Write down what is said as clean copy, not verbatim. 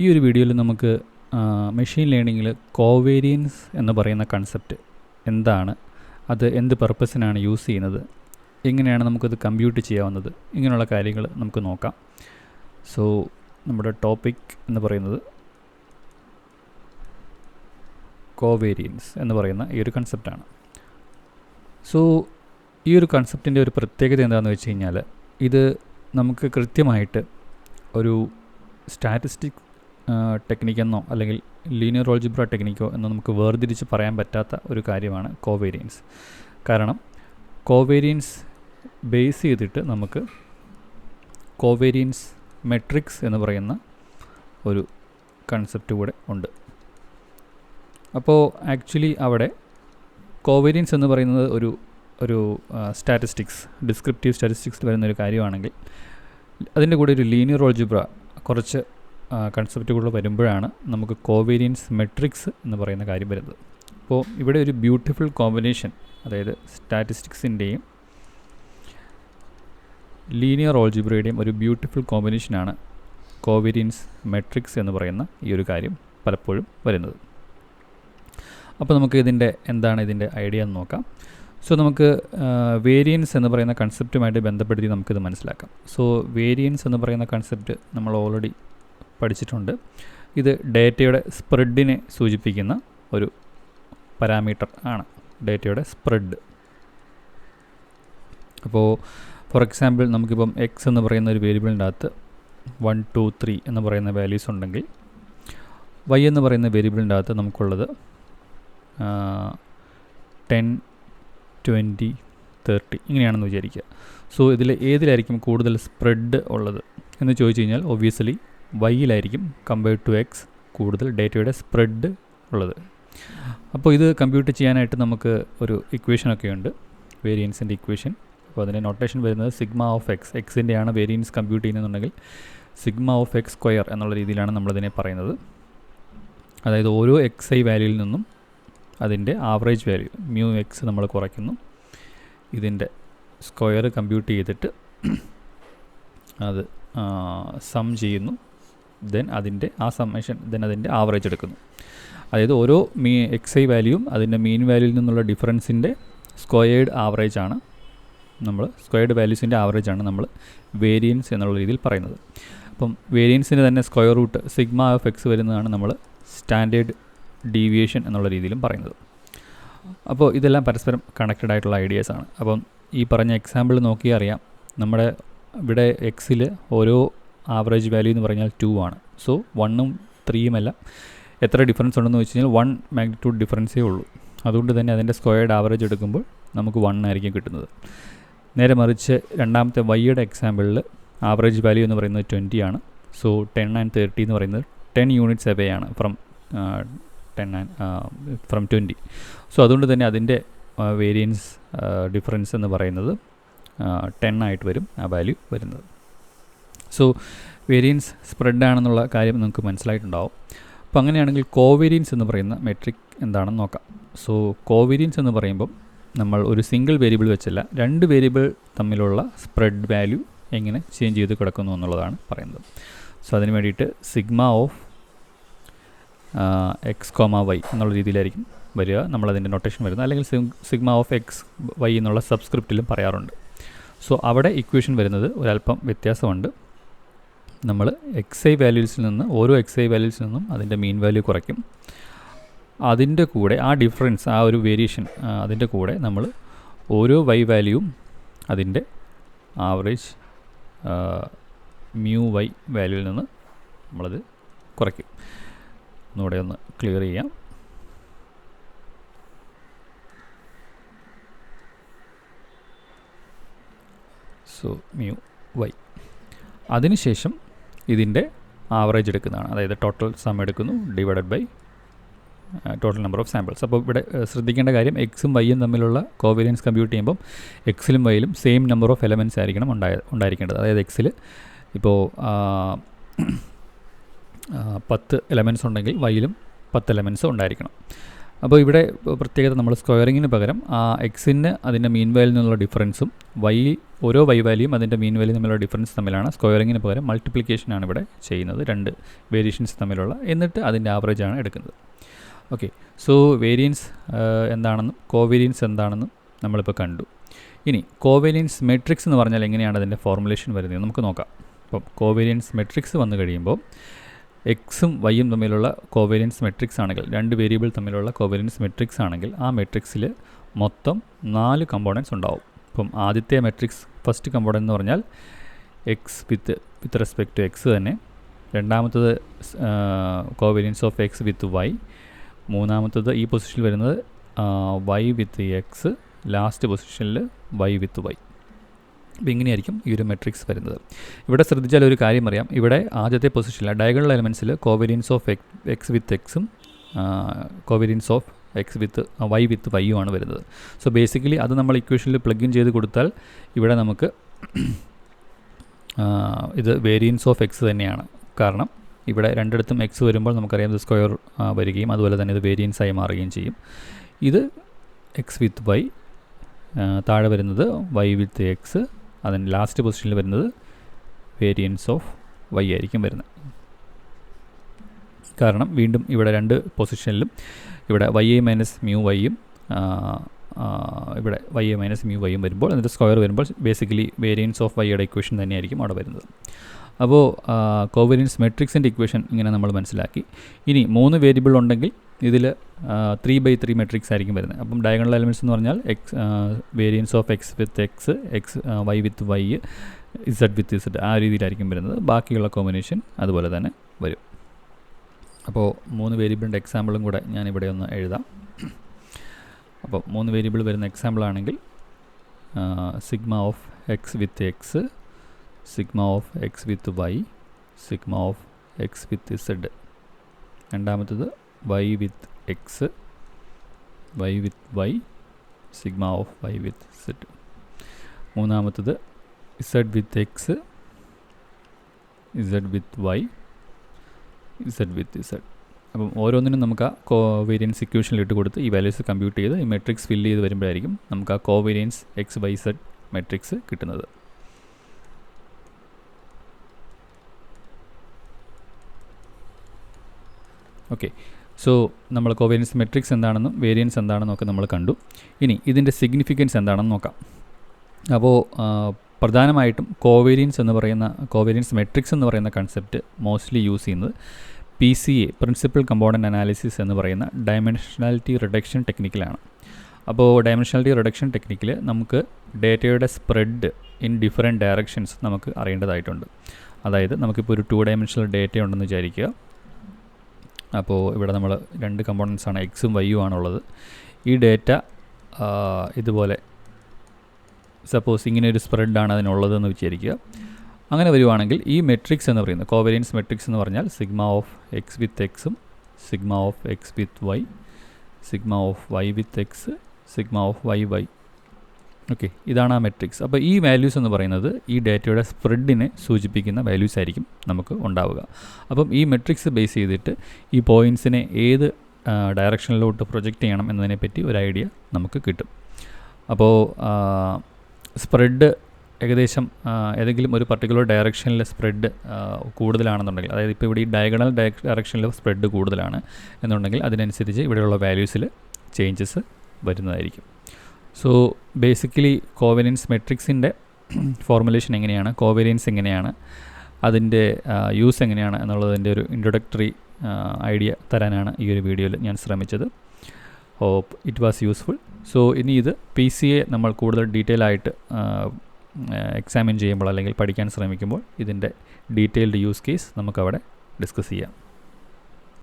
ഈ ഒരു വീഡിയോയിൽ നമുക്ക് മെഷീൻ ലേണിങ്ങിൽ കോവേരിയൻസ് എന്ന് പറയുന്ന കൺസെപ്റ്റ് എന്താണ്, അത് എന്ത് പർപ്പസിനാണ് യൂസ് ചെയ്യുന്നത്, എങ്ങനെയാണ് നമുക്കത് കമ്പ്യൂട്ട് ചെയ്യാവുന്നത്, ഇങ്ങനെയുള്ള കാര്യങ്ങൾ നമുക്ക് നോക്കാം. സോ നമ്മുടെ ടോപ്പിക് എന്ന് പറയുന്നത് കോവേരിയൻസ് എന്ന് പറയുന്ന ഈ ഒരു കൺസെപ്റ്റാണ്. സോ ഈ ഒരു കൺസെപ്റ്റിൻ്റെ ഒരു പ്രത്യേകത എന്താണെന്ന് വെച്ച് കഴിഞ്ഞാൽ, ഇത് നമുക്ക് കൃത്യമായിട്ട് ഒരു സ്റ്റാറ്റിസ്റ്റിക് ടെക്നിക്കെന്നോ അല്ലെങ്കിൽ ലീനിയർ ആൾജിബ്ര ടെക്നിക്കോ എന്നോ നമുക്ക് വേർതിരിച്ച് പറയാൻ പറ്റാത്ത ഒരു കാര്യമാണ് കോവേരിയൻസ്. കാരണം കോവേരിയൻസ് ബേസ് ചെയ്തിട്ട് നമുക്ക് കോവേരിയൻസ് മെട്രിക്സ് എന്ന് പറയുന്ന ഒരു കൺസെപ്റ്റ് കൂടെ ഉണ്ട്. അപ്പോൾ ആക്ച്വലി അവിടെ കോവേരിയൻസ് എന്ന് പറയുന്നത് ഒരു സ്റ്റാറ്റിസ്റ്റിക്സ്, ഡിസ്ക്രിപ്റ്റീവ് സ്റ്റാറ്റിസ്റ്റിക്സിൽ വരുന്നൊരു കാര്യമാണെങ്കിൽ, അതിൻ്റെ കൂടെ ഒരു ലീനിയർ ആൾജിബ്ര കുറച്ച് കൺസെപ്റ്റുകൾ വരുമ്പോഴാണ് നമുക്ക് കോവേരിയൻസ് മെട്രിക്സ് എന്ന് പറയുന്ന കാര്യം വരുന്നത്. അപ്പോൾ ഇവിടെ ഒരു ബ്യൂട്ടിഫുൾ കോമ്പിനേഷൻ, അതായത് സ്റ്റാറ്റിസ്റ്റിക്സിൻ്റെയും ലീനിയർ ആൾജിബ്രയുടെയും ഒരു ബ്യൂട്ടിഫുൾ കോമ്പിനേഷനാണ് കോവേരിയൻസ് മെട്രിക്സ് എന്ന് പറയുന്ന ഈ ഒരു കാര്യം പലപ്പോഴും വരുന്നത്. അപ്പോൾ നമുക്ക് എന്താണ് ഇതിൻ്റെ ഐഡിയ എന്ന് നോക്കാം. സോ നമുക്ക് വേരിയൻസ് എന്ന് പറയുന്ന കൺസെപ്റ്റുമായിട്ട് ബന്ധപ്പെടുത്തി നമുക്കിത് മനസ്സിലാക്കാം. സോ വേരിയൻസ് എന്ന് പറയുന്ന കൺസെപ്റ്റ് നമ്മൾ ഓൾറെഡി പഠിച്ചിട്ടുണ്ട്. ഇത് ഡേറ്റയുടെ സ്പ്രെഡിനെ സൂചിപ്പിക്കുന്ന ഒരു പാരാമീറ്റർ ആണ്, ഡേറ്റയുടെ സ്പ്രെഡ്. അപ്പോൾ ഫോർ എക്സാമ്പിൾ നമുക്കിപ്പം എക്സ് എന്ന് പറയുന്ന ഒരു വേരിയബിളിൻ്റെ അകത്ത് 1, 2, 3 എന്ന് പറയുന്ന വാല്യൂസ് ഉണ്ടെങ്കിൽ, വൈ എന്ന് പറയുന്ന വേരിയബിളിൻ്റെ അകത്ത് നമുക്കുള്ളത് 10, 20, 30 ഇങ്ങനെയാണെന്ന് വിചാരിക്കുക. സോ ഏതിലായിരിക്കും കൂടുതൽ സ്പ്രെഡ് ഉള്ളത് എന്ന് ചോദിച്ചു കഴിഞ്ഞാൽ ഒബ്വിയസ്ലി വൈയിലായിരിക്കും കമ്പയർഡ് ടു എക്സ് കൂടുതൽ ഡേറ്റയുടെ സ്പ്രെഡ് ഉള്ളത്. അപ്പോൾ ഇത് കമ്പ്യൂട്ട് ചെയ്യാനായിട്ട് നമുക്ക് ഒരു ഇക്വേഷനൊക്കെ ഉണ്ട്, വേരിയൻസിൻ്റെ ഇക്വേഷൻ. അപ്പോൾ അതിൻ്റെ നൊട്ടേഷൻ വരുന്നത് സിഗ്മ ഓഫ് എക്സ്, എക്സിൻ്റെയാണ് വേരിയൻസ് കമ്പ്യൂട്ട് ചെയ്യുന്നതെന്നുണ്ടെങ്കിൽ സിഗ്മ ഓഫ് എക്സ് സ്ക്വയർ എന്നുള്ള രീതിയിലാണ് നമ്മളതിനെ പറയുന്നത്. അതായത് ഓരോ എക്സ് ഐ വാല്യൂയിൽ നിന്നും അതിൻ്റെ ആവറേജ് വാല്യൂ മ്യൂ എക്സ് നമ്മൾ കുറയ്ക്കുന്നു, ഇതിൻ്റെ സ്ക്വയർ കമ്പ്യൂട്ട് ചെയ്തിട്ട് അത് സം ചെയ്യുന്നു, ദെൻ അതിൻ്റെ അതിൻ്റെ ആവറേജ് എടുക്കുന്നു. അതായത് ഓരോ എക്സ് ഐ വാല്യൂവും അതിൻ്റെ മീൻ വാല്യൂയിൽ നിന്നുള്ള ഡിഫറൻസിൻ്റെ സ്ക്വയേർഡ് ആവറേജാണ് സ്ക്വയേർഡ് വാല്യൂസിൻ്റെ ആവറേജാണ് നമ്മൾ വേരിയൻസ് എന്നുള്ള രീതിയിൽ പറയുന്നത്. അപ്പം വേരിയൻസിൻ്റെ തന്നെ square root sigma of x വരുന്നതാണ് നമ്മൾ സ്റ്റാൻഡേർഡ് ഡീവിയേഷൻ എന്നുള്ള രീതിയിലും പറയുന്നത്. അപ്പോൾ ഇതെല്ലാം പരസ്പരം കണക്റ്റഡ് ആയിട്ടുള്ള ഐഡിയാസാണ്. അപ്പം ഈ പറഞ്ഞ എക്സാമ്പിൾ നോക്കിയാൽ അറിയാം, നമ്മുടെ ഇവിടെ എക്സിൽ ഓരോ ആവറേജ് വാല്യൂ എന്ന് പറഞ്ഞാൽ 2 ആണ്. സോ 1ഉം 3ഉം എല്ലാം എത്ര ഡിഫറൻസ് ഉണ്ടെന്ന് വെച്ച് കഴിഞ്ഞാൽ 1 മാഗ്നിറ്റ്യൂഡ് ഡിഫറൻസേ ഉള്ളൂ. അതുകൊണ്ട് തന്നെ അതിൻ്റെ സ്ക്വയർഡ് ആവറേജ് എടുക്കുമ്പോൾ നമുക്ക് 1 ആയിരിക്കും കിട്ടുന്നത്. നേരെ മറിച്ച് രണ്ടാമത്തെ വൈയുടെ എക്സാമ്പിളിൽ ആവറേജ് വാല്യൂ എന്ന് പറയുന്നത് 20 ആണ്. സോ 10 and 30 എന്ന് പറയുന്നത് 10 യൂണിറ്റ്സ് എവേ ആണ് ഫ്രം 20. സോ അതുകൊണ്ട് തന്നെ അതിൻ്റെ വേരിയൻസ് ഡിഫറൻസ് എന്ന് പറയുന്നത് 10 ആയിട്ട് വരും ആ വാല്യൂ വരുന്നത്. സോ വേരിയൻസ് സ്പ്രെഡ് ആണെന്നുള്ള കാര്യം നമുക്ക് മനസ്സിലായിട്ടുണ്ടാവും. അപ്പോൾ അങ്ങനെയാണെങ്കിൽ കോവേരിയൻസ് എന്ന് പറയുന്ന മെട്രിക് എന്താണെന്ന് നോക്കാം. സോ കോവേരിയൻസ് എന്ന് പറയുമ്പം നമ്മൾ ഒരു സിംഗിൾ വേരിയബിൾ വെച്ചല്ല, 2 വേരിയബിൾ തമ്മിലുള്ള സ്പ്രെഡ് വാല്യൂ എങ്ങനെ ചേഞ്ച് ചെയ്ത് കിടക്കുന്നു എന്നുള്ളതാണ് പറയുന്നത്. സോ അതിന് വേണ്ടിയിട്ട് sigma of x comma y എന്നുള്ള രീതിയിലായിരിക്കും വരിക, നമ്മളതിൻ്റെ നൊട്ടേഷൻ വരുന്നത്. അല്ലെങ്കിൽ സിഗ്മ ഓഫ് എക്സ് വൈ എന്നുള്ള സബ്സ്ക്രിപ്റ്റിലും പറയാറുണ്ട്. സോ അവിടെ ഇക്വേഷൻ വരുന്നത് ഒരല്പം വ്യത്യാസമുണ്ട്. നമ്മൾ ഓരോ എക്സ് ഐ വാല്യൂസിൽ നിന്നും അതിൻ്റെ മീൻ വാല്യൂ കുറയ്ക്കും. അതിൻ്റെ കൂടെ ആ ഡിഫറൻസ്, ആ ഒരു വേരിയേഷൻ, അതിൻ്റെ കൂടെ നമ്മൾ ഓരോ വൈ വാല്യൂവും അതിൻ്റെ ആവറേജ് മ്യൂ വൈ വാല്യൂവിൽ നിന്ന് നമ്മളത് കുറയ്ക്കും. ഒന്നുകൂടെ ഒന്ന് ക്ലിയർ ചെയ്യാം. സോ മ്യൂ വൈ, അതിനുശേഷം ഇതിൻ്റെ ആവറേജ് എടുക്കുന്നതാണ്. അതായത് ടോട്ടൽ സം എടുക്കുന്നു divided by total number of samples. അപ്പോൾ ഇവിടെ ശ്രദ്ധിക്കേണ്ട കാര്യം, എക്സും വൈയും തമ്മിലുള്ള കോവേരിയൻസ് കമ്പ്യൂട്ട് ചെയ്യുമ്പം എക്സിലും വൈയിലും സെയിം നമ്പർ ഓഫ് എലമെൻറ്റ്സ് ആയിരിക്കണം ഉണ്ടായിരിക്കേണ്ടത്. അതായത് എക്സിൽ ഇപ്പോൾ 10 എലമെൻറ്റ്സ് ഉണ്ടെങ്കിൽ വൈയിലും 10 എലമെൻറ്റ്സ് ഉണ്ടായിരിക്കണം. അപ്പോൾ ഇവിടെ പ്രത്യേകത, നമ്മൾ സ്ക്വയറിങ്ങിന് പകരം ആ എക്സിന് അതിൻ്റെ മീൻ വാല്യൂവിൽ നിന്നുള്ള ഡിഫറൻസും വൈ ഓരോ വൈ വാല്യൂയും അതിൻ്റെ മീൻ വാല്യൂ തമ്മിലുള്ള ഡിഫറൻസ് തമ്മിലാണ്. സ്ക്വയറിങ്ങിന് പകരം മൾട്ടിപ്ലിക്കേഷനാണ് ഇവിടെ ചെയ്യുന്നത്, രണ്ട് വേരിയേഷൻസ് തമ്മിലുള്ള, എന്നിട്ട് അതിൻ്റെ ആവറേജാണ് എടുക്കുന്നത്. ഓക്കെ, സോ വേരിയൻസ് എന്താണെന്നും കോവേരിയൻസ് എന്താണെന്നും നമ്മളിപ്പോൾ കണ്ടു. ഇനി കോവേരിയൻസ് മെട്രിക്സ് എന്ന് പറഞ്ഞാൽ എങ്ങനെയാണ് അതിൻ്റെ ഫോർമുലേഷൻ വരുന്നത് നമുക്ക് നോക്കാം. അപ്പം കോവേരിയൻസ് മെട്രിക്സ് വന്നു കഴിയുമ്പോൾ എക്സും വൈയും തമ്മിലുള്ള കോവേരിയൻസ് മെട്രിക്സ് ആണെങ്കിൽ, രണ്ട് വേരിയബിൾ തമ്മിലുള്ള കോവേരിയൻസ് മെട്രിക്സ് ആണെങ്കിൽ ആ മെട്രിക്സിൽ മൊത്തം 4 കമ്പോണൻസ് ഉണ്ടാവും. അപ്പം ആദ്യത്തെ മെട്രിക്സ് ഫസ്റ്റ് കമ്പോണൻ്റ് എന്ന് പറഞ്ഞാൽ x with respect to x തന്നെ, രണ്ടാമത്തത് covariance of x with y, മൂന്നാമത്തത് ഈ പൊസിഷനിൽ വരുന്നത് വൈ വിത്ത് എക്സ്, ലാസ്റ്റ് പൊസിഷനിൽ വൈ വിത്ത് വൈ. അപ്പോൾ ഇങ്ങനെയായിരിക്കും ഈ ഒരു മെട്രിക്സ് വരുന്നത്. ഇവിടെ ശ്രദ്ധിച്ചാൽ ഒരു കാര്യം അറിയാം, ഇവിടെ ആദ്യത്തെ പൊസിഷനിൽ ഡയഗണൽ എലമെൻറ്റ്സിൽ കോവേരിയൻസ് ഓഫ് എക്സ് വിത്ത് എക്സും covariance of x with y with വൈയും ആണ് വരുന്നത്. സോ ബേസിക്കലി അത് നമ്മൾ ഇക്വേഷനിൽ പ്ലഗ് ഇൻ ചെയ്ത് കൊടുത്താൽ ഇവിടെ നമുക്ക് ഇത് വേരിയൻസ് ഓഫ് എക്സ് തന്നെയാണ്. കാരണം ഇവിടെ രണ്ടിടത്തും എക്സ് വരുമ്പോൾ നമുക്കറിയാം ഇത് സ്ക്വയർ വരികയും അതുപോലെ തന്നെ ഇത് വേരിയൻസ് ആയി മാറുകയും ചെയ്യും. ഇത് എക്സ് വിത്ത് വൈ, താഴെ വരുന്നത് വൈ വിത്ത് എക്സ്, അതിന് ലാസ്റ്റ് പൊസിഷനിൽ വരുന്നത് വേരിയൻസ് ഓഫ് വൈ ആയിരിക്കും വരുന്നത്. കാരണം വീണ്ടും ഇവിടെ രണ്ട് പൊസിഷനിലും ഇവിടെ വൈ എ മൈനസ് മ്യൂ വൈയും ഇവിടെ വൈ എ മൈനസ് മ്യൂ വൈയും വരുമ്പോൾ എന്നിട്ട് സ്ക്വയർ വരുമ്പോൾ ബേസിക്കലി വേരിയൻസ് ഓഫ് വൈയുടെ ഇക്വേഷൻ തന്നെയായിരിക്കും അവിടെ വരുന്നത്. അപ്പോൾ കോവേരിയൻസ് മെട്രിക്സിൻ്റെ ഇക്വേഷൻ ഇങ്ങനെ നമ്മൾ മനസ്സിലാക്കി. ഇനി 3 വേരിയബിൾ ഉണ്ടെങ്കിൽ ഇതിൽ 3/3 മെട്രിക്സ് ആയിരിക്കും വരുന്നത്. അപ്പം ഡയഗണൽ എലമെൻറ്റ്സ് എന്ന് പറഞ്ഞാൽ variance of x with x, y with y, z with z, ആ രീതിയിലായിരിക്കും വരുന്നത്. ബാക്കിയുള്ള കോമ്പിനേഷൻ അതുപോലെ തന്നെ വരും. അപ്പോൾ 3 വേരിയബിളിൻ്റെ എക്സാമ്പിളും കൂടെ ഞാനിവിടെ ഒന്ന് എഴുതാം. അപ്പോൾ 3 വേരിയബിൾ വരുന്ന എക്സാമ്പിൾ ആണെങ്കിൽ sigma of x with x, sigma of x with y, sigma of x with z, രണ്ടാമത്തത് y with x, y with y, sigma of y with z, മൂന്നാമത്തത് z with x, z with y, z with z. അപ്പം ഓരോന്നിനും നമുക്ക് ആ covariance ഇക്വേഷനിൽ ഇട്ട് കൊടുത്ത് ഈ വാല്യൂസ് കമ്പ്യൂട്ട് ചെയ്ത് ഈ മെട്രിക്സ് ഫില്ല് ചെയ്ത് വരുമ്പോഴായിരിക്കും നമുക്ക് ആ covariance x y z matrix കിട്ടുന്നത്. ഓക്കെ, സോ നമ്മൾ കോവേരിയൻസ് മെട്രിക്സ് എന്താണെന്നും വേരിയൻസ് എന്താണെന്നും ഒക്കെ നമ്മൾ കണ്ടു. ഇനി ഇതിൻ്റെ സിഗ്നിഫിക്കൻസ് എന്താണെന്ന് നോക്കാം. അപ്പോൾ പ്രധാനമായിട്ടും കോവേരിയൻസ് മെട്രിക്സ് എന്ന് പറയുന്ന കൺസെപ്റ്റ് മോസ്റ്റ്ലി യൂസ് ചെയ്യുന്നത് PCA, പ്രിൻസിപ്പൽ കമ്പോണൻറ്റ് അനാലിസിസ് എന്ന് പറയുന്ന ഡയമെൻഷനാലിറ്റി റിഡക്ഷൻ ടെക്നിക്കിലാണ്. അപ്പോൾ ഡയമെൻഷനാലിറ്റി റിഡക്ഷൻ ടെക്നിക്കിൽ നമുക്ക് ഡേറ്റയുടെ സ്പ്രെഡ് ഇൻ ഡിഫറെൻറ്റ് ഡയറക്ഷൻസ് നമുക്ക് അറിയേണ്ടതായിട്ടുണ്ട്. അതായത് നമുക്കിപ്പോൾ ഒരു 2 ഡയമെൻഷണൽ ഡേറ്റ ഉണ്ടെന്ന് വിചാരിക്കുക. അപ്പോൾ ഇവിടെ നമ്മൾ 2 കമ്പോണൻസ് ആണ് എക്സും വൈയും ആണുള്ളത്. ഈ ഡേറ്റ ഇതുപോലെ സപ്പോസ് ഇങ്ങനെ ഒരു സ്പ്രെഡാണ് അതിനുള്ളതെന്ന് വിചാരിക്കുക. അങ്ങനെ വരുവാണെങ്കിൽ ഈ മെട്രിക്സ് എന്ന് പറയുന്നത് കോവേരിയൻസ് മെട്രിക്സ് എന്ന് പറഞ്ഞാൽ സിഗ്മ ഓഫ് എക്സ് വിത്ത് എക്സും, sigma of x with y, sigma of y with x, sigma of y y. Okay, ഇതാണ് ആ മെട്രിക്സ്. അപ്പോൾ ഈ വാല്യൂസ് എന്ന് പറയുന്നത് ഈ ഡേറ്റയുടെ സ്പ്രെഡിനെ സൂചിപ്പിക്കുന്ന വാല്യൂസ് ആയിരിക്കും നമുക്ക് ഉണ്ടാവുക. അപ്പം ഈ മെട്രിക്സ് ബേസ് ചെയ്തിട്ട് ഈ പോയിൻറ്റ്സിനെ ഏത് ഡയറക്ഷനിലോട്ട് പ്രൊജക്റ്റ് ചെയ്യണം എന്നതിനെപ്പറ്റി ഒരു ഐഡിയ നമുക്ക് കിട്ടും. അപ്പോൾ സ്പ്രെഡ് ഏകദേശം ഏതെങ്കിലും ഒരു പർട്ടിക്കുലർ ഡയറക്ഷനിലെ സ്പ്രെഡ് കൂടുതലാണെന്നുണ്ടെങ്കിൽ, അതായത് ഇപ്പോൾ ഇവിടെ ഈ ഡയഗണൽ ഡയറക്ഷനിൽ സ്പ്രെഡ് കൂടുതലാണ് എന്നുണ്ടെങ്കിൽ അതിനനുസരിച്ച് ഇവിടെയുള്ള വാല്യൂസിൽ ചേഞ്ചസ് വരുന്നതായിരിക്കും. സോ ബേസിക്കലി കോവേരിയൻസ് മെട്രിക്സിൻ്റെ ഫോർമുലേഷൻ എങ്ങനെയാണ്, കോവേരിയൻസ് എങ്ങനെയാണ്, അതിൻ്റെ യൂസ് എങ്ങനെയാണ് എന്നുള്ളതിൻ്റെ ഒരു ഇൻട്രൊഡക്ടറി ഐഡിയ തരാനാണ് ഈ ഒരു വീഡിയോയിൽ ഞാൻ ശ്രമിച്ചത്. Hope it was useful. So ഇനി ഇത് PCA നമ്മൾ കൂടുതൽ ഡീറ്റെയിൽ ആയിട്ട് എക്സാമിൻ ചെയ്യുമ്പോൾ അല്ലെങ്കിൽ പഠിക്കാൻ ശ്രമിക്കുമ്പോൾ ഇതിൻ്റെ ഡീറ്റെയിൽഡ് യൂസ് കേസ് നമുക്കവിടെ ഡിസ്കസ് ചെയ്യാം.